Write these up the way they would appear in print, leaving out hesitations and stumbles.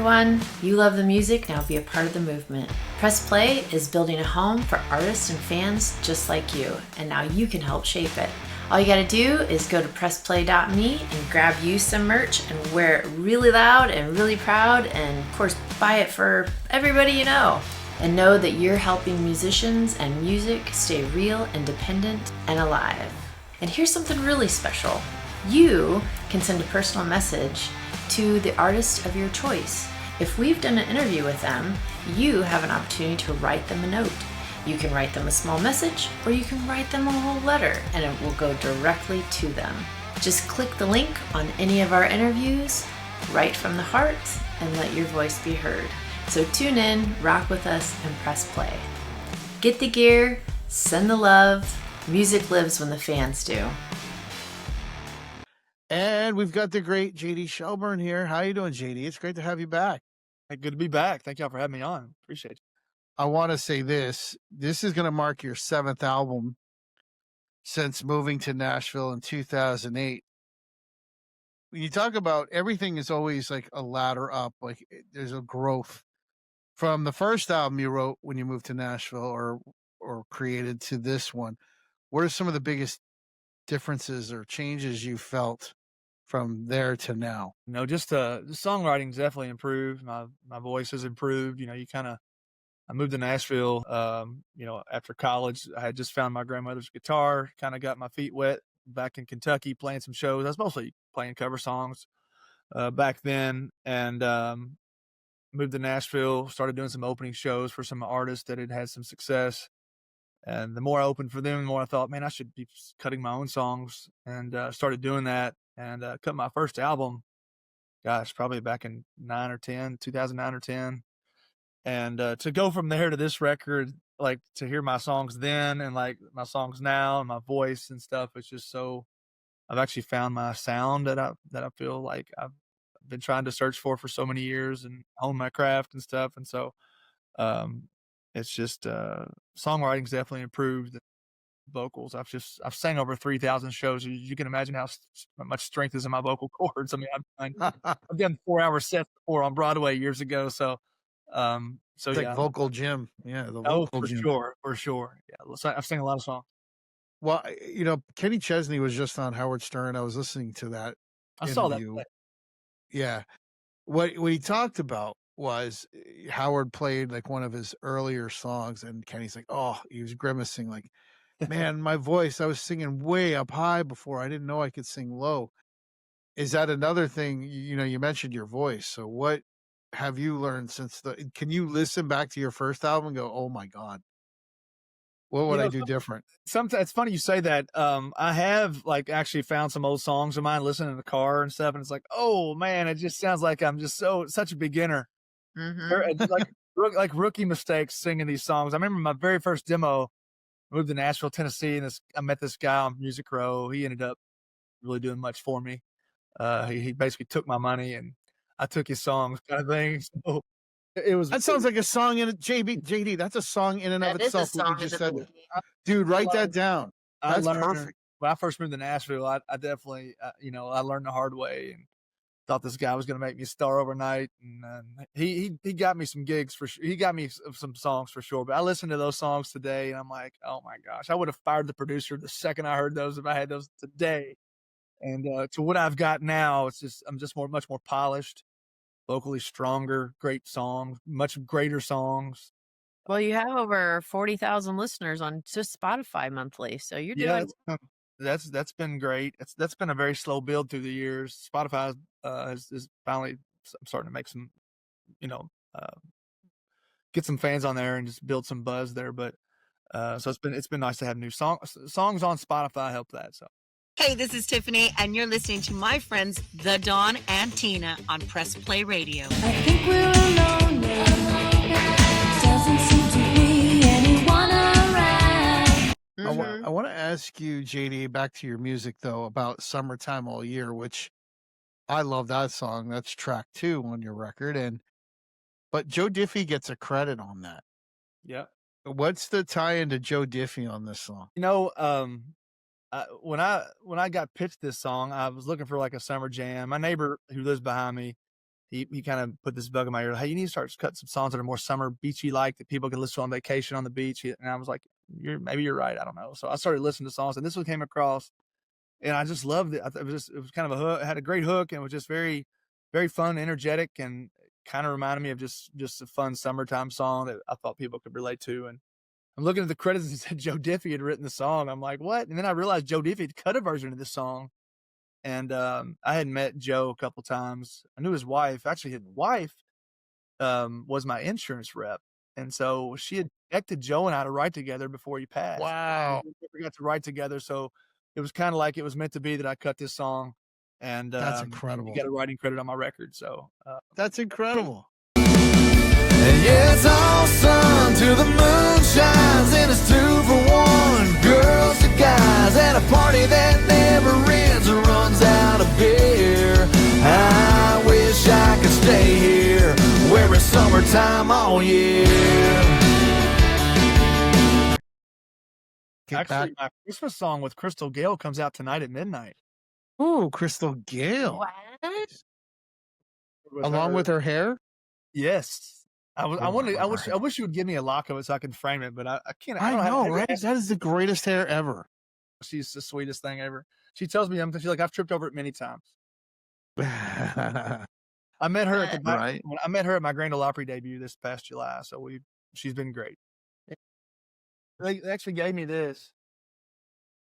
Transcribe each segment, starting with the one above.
everyone. You love the music, now be a part of the movement. Press Play is building a home for artists and fans just like you, and now you can help shape it. All you gotta do is go to pressplay.me and grab you some merch and wear it really loud and really proud, and of course buy it for everybody you know. And know that you're helping musicians and music stay real, independent, and alive. And here's something really special. You can send a personal message to the artist of your choice. If we've done an interview with them, you have an opportunity to write them a note. You can write them a small message, or you can write them a whole letter, and it will go directly to them. Just click the link on any of our interviews, write from the heart, and let your voice be heard. So tune in, rock with us, and press play. Get the gear, send the love. Music lives when the fans do. And we've got the great JD Shelburne here. How you doing, JD? It's great to have you back. Hey, good to be back. Thank y'all for having me on. Appreciate it. I want to say this. This is going to mark your 7th album since moving to Nashville in 2008. When you talk about everything is always like a ladder up, like there's a growth from the first album you wrote when you moved to Nashville or created to this one. What are some of the biggest differences or changes you felt from there to now? You know, just the songwriting's definitely improved. My voice has improved. You know, I moved to Nashville, you know, after college. I had just found my grandmother's guitar, kind of got my feet wet back in Kentucky playing some shows. I was mostly playing cover songs back then, and moved to Nashville, started doing some opening shows for some artists that had had some success. And the more I opened for them, the more I thought, man, I should be cutting my own songs, and started doing that, and cut my first album, gosh, probably back in 2009 or 10. And to go from there to this record, like to hear my songs then and like my songs now and my voice and stuff, it's just so, I've actually found my sound that I feel like I've been trying to search for so many years and hone my craft and stuff. And so um, it's just songwriting's definitely improved. Vocals, I've sang over 3,000 shows. You can imagine how much strength is in my vocal cords. I mean, I've done 4-hour sets before on Broadway years ago. So It's like yeah. vocal gym. Yeah, the Oh, vocal gym. for sure. Yeah, so I've sang a lot of songs. Well, Kenny Chesney was just on Howard Stern. I was listening to that I saw that interview. today. Yeah. What he talked about was Howard played like one of his earlier songs, and Kenny's like, oh, he was grimacing like, man, my voice, I was singing way up high before. I didn't know I could sing low. Is that another thing? You mentioned your voice. So what have you learned since can you listen back to your first album and go, oh my God, what would You I know, do different? sometimes it's funny you say that. I have like actually found some old songs of mine listening in the car and stuff, and it's like, oh man, it just sounds like I'm just such a beginner. Like rookie mistakes singing these songs. I remember my very first demo. Moved to Nashville, Tennessee, and I met this guy on Music Row. He ended up really doing much for me. He basically took my money and I took his songs, kind of thing. So it was. That sounds like a song in JD. That's a song in and of itself. What you just said, dude. Write that down. That's perfect. When I first moved to Nashville, I definitely, I learned the hard way and thought this guy was going to make me a star overnight. And he got me some gigs for sure. He got me some songs for sure. But I listened to those songs today and I'm like, oh my gosh, I would have fired the producer the second I heard those if I had those today. And to what I've got now, I'm just much more polished, vocally stronger, great songs, much greater songs. Well, you have over 40,000 listeners on just Spotify monthly, so you're doing. That's been great. That's been a very slow build through the years. Spotify is finally, I'm starting to make some, get some fans on there and just build some buzz there. But so it's been nice to have new songs on Spotify help that. So. Hey, this is Tiffany, and you're listening to my friends, The Dawn and Tina, on Press Play Radio. I think we're alone now. Doesn't seem to be anyone around. I want to ask you, JD, back to your music, though, about Summertime All Year, which I love that song. That's track 2 on your record. But Joe Diffie gets a credit on that. Yeah. What's the tie-in to Joe Diffie on this song? When I got pitched this song, I was looking for like a summer jam. My neighbor who lives behind me, he kind of put this bug in my ear. Hey, you need to start cutting some songs that are more summer beachy like that people can listen to on vacation on the beach. And I was like, maybe you're right. I don't know. So I started listening to songs, and this one came across, and I just loved it. It was kind of a hook. It had a great hook, and it was just very, very fun, energetic, and kind of reminded me of just a fun summertime song that I thought people could relate to. And I'm looking at the credits and it said Joe Diffie had written the song. I'm like, what? And then I realized Joe Diffie had cut a version of this song. And I had met Joe a couple times. I knew his wife. Actually, his wife was my insurance rep. And so she had connected Joe and I to write together before he passed. Wow. We never got to write together. So it was kind of like it was meant to be that I cut this song. And That's he incredible. got a writing credit on my record. So That's incredible. And yeah, it's all sun till the moon shines, and it's 2 for 1, girls to guys, at a party that never ends or runs out of beer. I wish I could stay here, where it's summertime all year. Get actually, back. my Christmas song with Crystal Gale comes out tonight at midnight. Ooh, Crystal Gale. What? Along with her hair? Yes. I Oh, wish you would give me a lock of it so I can frame it, but I can't. I don't have- know, have you right? asked- That is the greatest hair ever. She's the sweetest thing ever. She tells me she's like, I've tripped over it many times. I met her at the Right. when I met her at my Grand Ole Opry debut this past July. So she's been great. They actually gave me this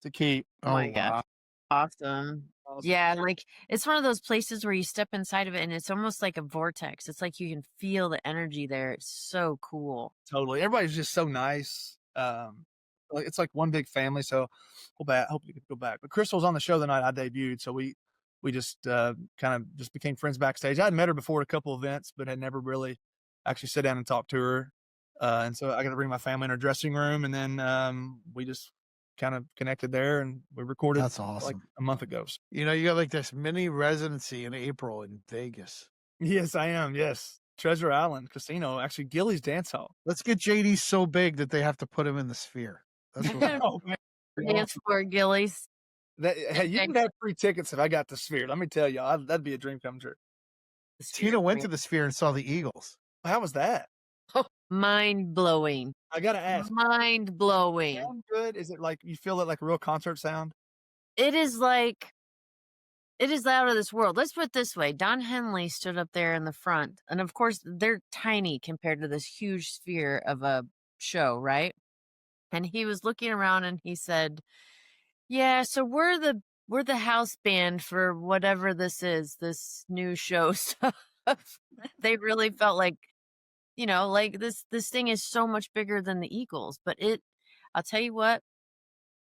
to keep. Oh my gosh. Awesome. Awesome. Yeah, like it's one of those places where you step inside of it and it's almost like a vortex. It's like you can feel the energy there. It's so cool. Totally. Everybody's just so nice. It's like one big family. So hope you could go back. But Crystal was on the show the night I debuted, so we just kind of just became friends backstage. I had met her before at a couple events, but had never really actually sat down and talked to her. And so I got to bring my family in her dressing room, and then we just kind of connected there, and we recorded. That's awesome. Like a month ago. So. You know, you got like this mini residency in April in Vegas. Yes, I am. Yes. Treasure Island Casino, actually Gilly's Dance Hall. Let's get JD so big that they have to put him in the Sphere. That's what Oh, man. Dance for Gillies. Hey, you can have free tickets if I got the Sphere. Let me tell you, that'd be a dream come true. Tina went to the Sphere and saw the Eagles. How was that? Mind blowing. I gotta ask. Mind blowing. Sound good? Is it like you feel it like a real concert sound? It is out of this world. Let's put it this way. Don Henley stood up there in the front. And of course, they're tiny compared to this huge sphere of a show, right? And he was looking around and he said, yeah, so we're the house band for whatever this is, this new show stuff. They really felt like, like this thing is so much bigger than the Eagles. But I'll tell you what,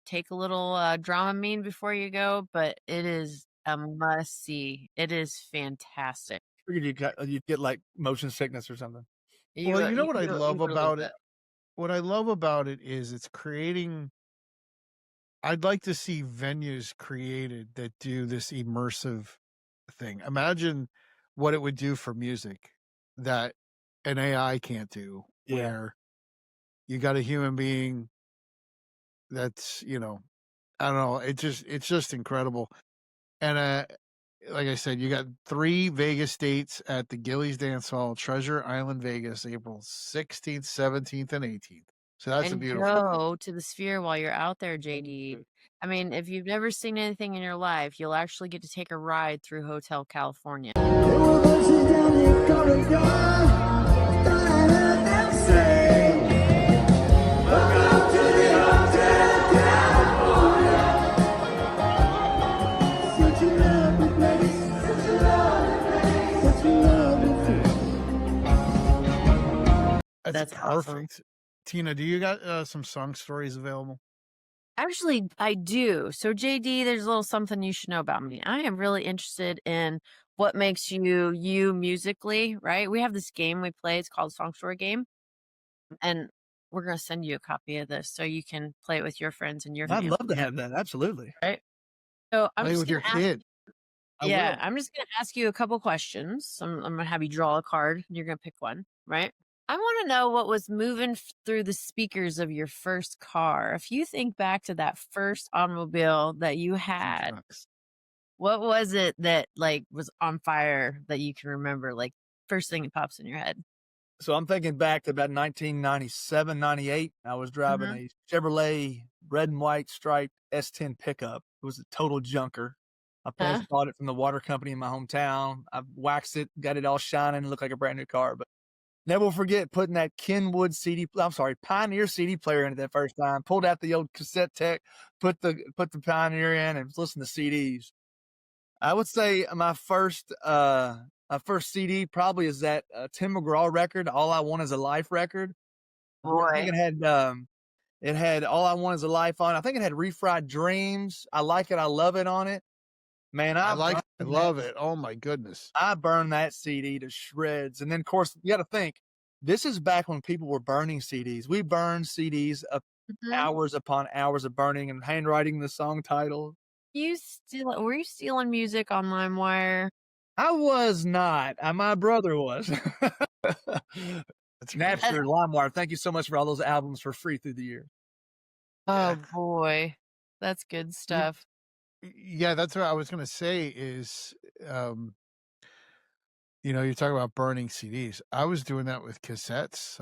take a little Dramamine before you go, but it is a must see. It is fantastic. I figured you'd get like motion sickness or something. Well, you know what I love really about will. it? What I love about it is it's creating. I'd like to see venues created that do this immersive thing. Imagine what it would do for music that an AI can't do, Yeah. where you got a human being that's, I don't know, it's just incredible. And like I said, you got 3 Vegas dates at the Gillies Dance Hall, Treasure Island, Vegas, April 16th, 17th, and 18th. So that's a And beautiful. go to the Sphere while you're out there, JD. I mean, if you've never seen anything in your life, you'll actually get to take a ride through Hotel California. That's awesome. perfect. Tina, do you got some song stories available? Actually, I do. So, JD, there's a little something you should know about me. I am really interested in what makes you musically, right? We have this game we play. It's called Song Story Game. And we're going to send you a copy of this so you can play it with your friends and your I'd family. love to have that. Absolutely. Right? So, I'm Play just with your gonna ask- kid. I Yeah, will. I'm just going to ask you a couple questions. I'm going to have you draw a card. You're going to pick one, right? I want to know what was moving through the speakers of your first car. If you think back to that first automobile that you had, Trucks. What was it that like was on fire that you can remember? Like first thing that pops in your head. So I'm thinking back to about 1997, 98. I was driving Mhm. a Chevrolet red and white striped S10 pickup. It was a total junker. My parents Huh? bought it from the water company in my hometown. I waxed it, got it all shining, looked like a brand new car. But never will forget putting that Pioneer CD player in it that first time. Pulled out the old cassette tech, put the Pioneer in, and listened to CDs. I would say my first CD probably is that Tim McGraw record, "All I Want Is a Life" record. I think Boy. it had "All I Want Is a Life" on. I think it had "Refried Dreams," "I Like It, I Love It" on it. Man, I love it. Oh my goodness. I burned that CD to shreds. And then, of course, you got to think this is back when people were burning CDs. We burned CDs up Mhm. hours upon hours of burning and handwriting the song title. Were you stealing music on LimeWire? I was not. My brother was. That's great. Napster, LimeWire. Thank you so much for all those albums for free through the year. Oh boy. That's good stuff. Yeah, that's what I was gonna say is you're talking about burning CDs. I was doing that with cassettes,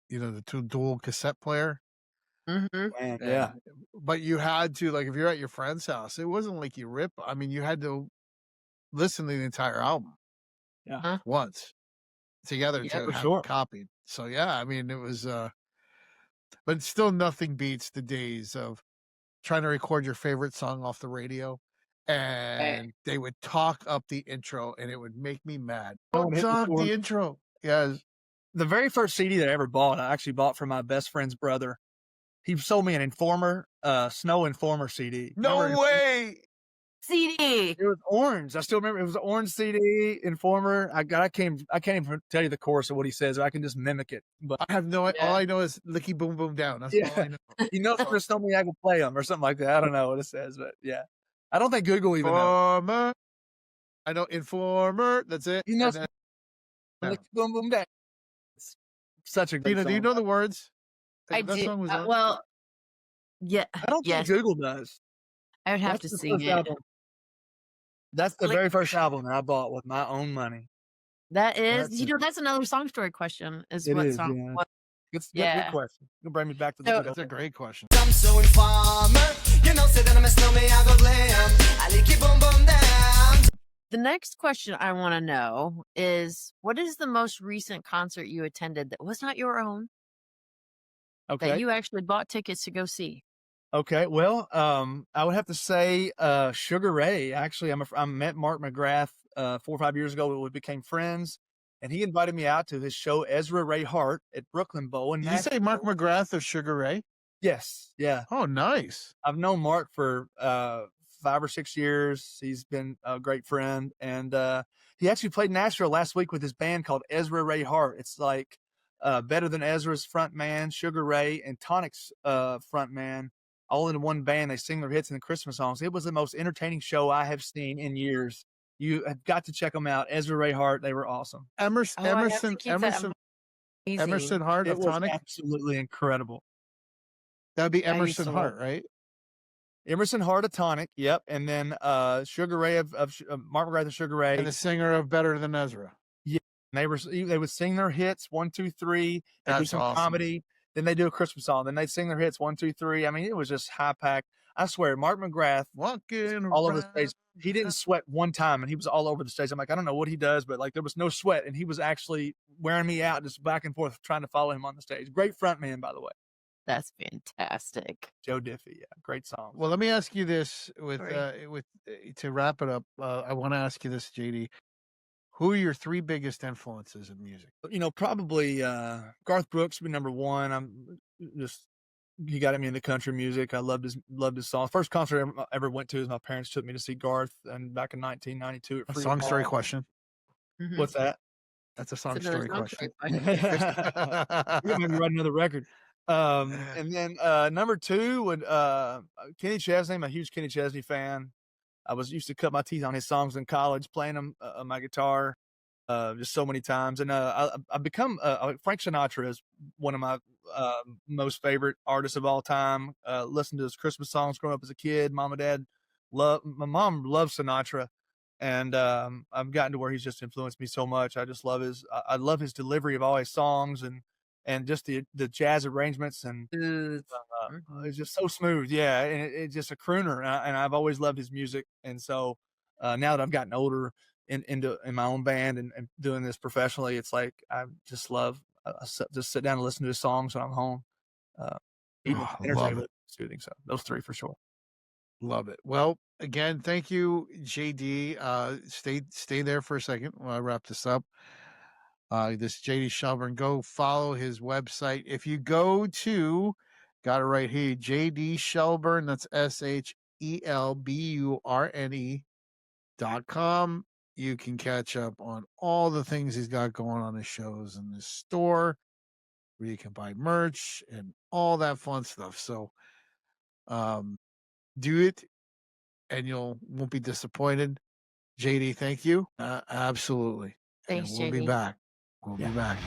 the dual cassette player. Mhm. Man, yeah. But you had to, like, if you're at your friend's house, it wasn't like you rip. I mean, you had to listen to the entire album Yeah. once together Yeah, to for have sure. it copied. So yeah, I mean, it was but still nothing beats the days of trying to record your favorite song off the radio, and they would talk up the intro, and it would make me mad. No Don't one hit talk record. the intro. Yes. The very first CD that I ever bought, I actually bought from my best friend's brother. He sold me an Informer, Snow Informer CD. No Remember way. CD. It was orange. I still remember it was an orange CD, Informer. I can't even tell you the chorus of what he says. I can just mimic it. But I have no. Yeah. All I know is "Licky Boom Boom Down." That's all I know. he knows for snow me, I can play them or something like that. I don't know what it says, but yeah. I don't think Google even knows. Informer. I know Informer. That's it. He knows And Lick Boom Boom Down. It's such a great Tina, song. do you know the words? I That do. song was on. Well, yeah. I don't Yes. think Google does. I would have That's to the sing first it. album. That's the Lick- very first album that I bought with my own money. That is, That's that's another song story question. Is It what is, song? yeah. What? Good Yeah. question. You'll bring me back to the So- good That's a old great question. I'm so informer. You know, say that I'm a snowman, I go glam. I like it boom boom down. The next question I want to know is, what is the most recent concert you attended that was not your own, Okay. that you actually bought tickets to go see? Okay. Well, I would have to say Sugar Ray. Actually, I met Mark McGrath 4 or 5 years ago. We became friends, and he invited me out to his show Ezra Ray Hart at Brooklyn Bowl. Did you say Mark McGrath of Sugar Ray? Yes. Yeah. Oh, nice. I've known Mark for 5 or 6 years. He's been a great friend, and he actually played Nashville last week with his band called Ezra Ray Hart. It's like Better Than Ezra's front man, Sugar Ray, and Tonic's front man, all in one band. They sing their hits and the Christmas songs. It was the most entertaining show I have seen in years. You have got to check them out. Ezra Ray Hart. They were awesome. Emerson, Oh, I have to Emerson, keep that Emerson, Amazing. Emerson Hart It of was Tonic. absolutely incredible. That'd be I used Emerson to Hart, love- right? Emerson Hart of Tonic. Yep. And then Sugar Ray of Mark McGrath of Sugar Ray. And the singer of Better Than Ezra. They would sing their hits 1, 2, 3. They do That's some awesome. comedy. Then they do a Christmas song. Then they'd sing their hits 1, 2, 3. I mean, it was just high packed. I swear, Mark McGrath Walking all over the around. stage. He didn't sweat one time, and he was all over the stage. I'm like, I don't know what he does, but like there was no sweat, and he was actually wearing me out, just back and forth, trying to follow him on the stage. Great front man, by the way, That's fantastic. Joe Diffie. Yeah, great song. Well, let me ask you this Sorry. to wrap it up. I want to ask you this, JD. Who are your 3 biggest influences in music? Probably Garth Brooks would be number one. He got me into country music. I loved his songs. First concert I ever went to is my parents took me to see Garth, and back in 1992 at A Freedom song story Hall. question. Mhm. What's that? That's a song It's another story song question. story question. We're gonna write another record. And then number 2 would Kenny Chesney. I'm a huge Kenny Chesney fan. I used to cut my teeth on his songs in college, playing them on my guitar just so many times. And I've become Frank Sinatra is one of my most favorite artists of all time. Listened to his Christmas songs growing up as a kid. Mom and Dad my mom loves Sinatra, and I've gotten to where he's just influenced me so much. I just love I love his delivery of all his songs, and just the jazz arrangements, and Smooth. Mhm. it's just so smooth. Yeah, and it's just a crooner, and I've always loved his music. And so now that I've gotten older in my own band and doing this professionally, it's like I just love just sit down and listen to his songs when I'm home. Uh, Even Oh, love entertainment, it. soothing. So those three for sure. Love it. Well, again, thank you, JD. Stay there for a second while I wrap this up. This JD Shelburne. Go follow his website. If you go to, got it right here, JD Shelburne. That's SHELBURNE.com. You can catch up on all the things he's got going on his shows in his store, where you can buy merch and all that fun stuff. So, do it, and won't be disappointed. JD, thank you. Absolutely. Thanks, And we'll be JD. back. We'll be back.